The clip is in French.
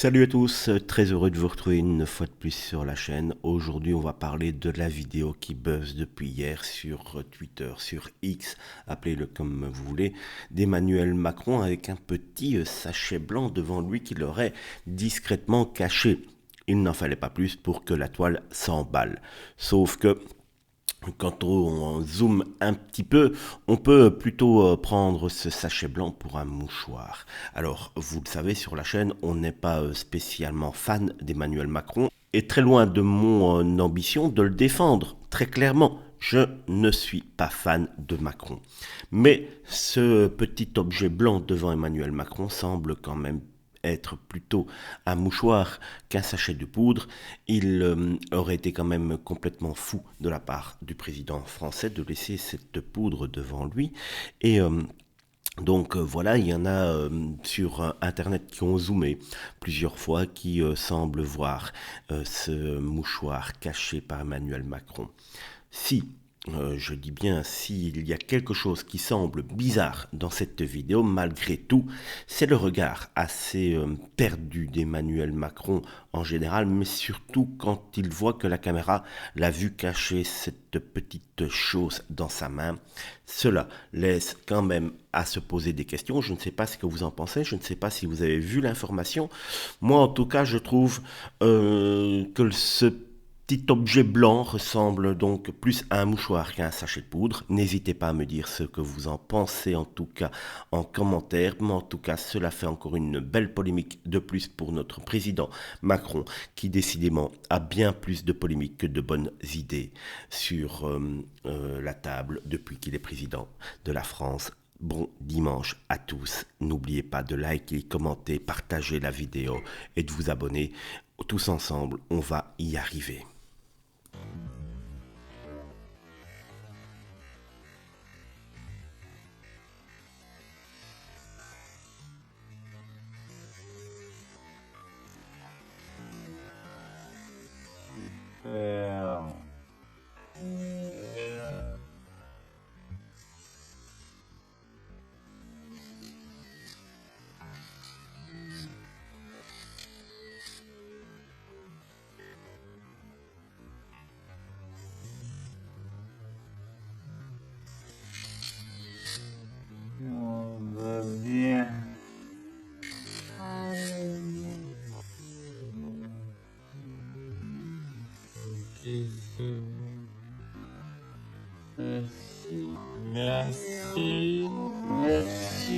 Salut à tous, très heureux de vous retrouver une fois de plus sur la chaîne. Aujourd'hui, on va parler de la vidéo qui buzz depuis hier sur Twitter, sur X, appelez-le comme vous voulez, d'Emmanuel Macron avec un petit sachet blanc devant lui qu'il aurait discrètement caché. Il n'en fallait pas plus pour que la toile s'emballe. Sauf que quand on zoome un petit peu, on peut plutôt prendre ce sachet blanc pour un mouchoir. Alors, vous le savez, sur la chaîne, on n'est pas spécialement fan d'Emmanuel Macron. Et très loin de mon ambition de le défendre, très clairement. Je ne suis pas fan de Macron. Mais ce petit objet blanc devant Emmanuel Macron semble quand même être plutôt un mouchoir qu'un sachet de poudre. Il aurait été quand même complètement fou de la part du président français de laisser cette poudre devant lui. Et donc voilà, il y en a sur Internet qui ont zoomé plusieurs fois, qui semblent voir ce mouchoir caché par Emmanuel Macron. Si, je dis bien s'il y a quelque chose qui semble bizarre dans cette vidéo, malgré tout, c'est le regard assez perdu d'Emmanuel Macron en général, mais surtout quand il voit que la caméra l'a vu cacher cette petite chose dans sa main. Cela laisse quand même à se poser des questions. Je ne sais pas ce que vous en pensez, je ne sais pas si vous avez vu l'information. Moi, en tout cas, je trouve que ce petit objet blanc ressemble donc plus à un mouchoir qu'à un sachet de poudre. N'hésitez pas à me dire ce que vous en pensez, en tout cas en commentaire. Mais en tout cas, cela fait encore une belle polémique de plus pour notre président Macron, qui décidément a bien plus de polémiques que de bonnes idées sur la table depuis qu'il est président de la France. Bon dimanche à tous. N'oubliez pas de liker, commenter, partager la vidéo et de vous abonner. Tous ensemble, on va y arriver. Euh, on va bien. Merci, merci, merci.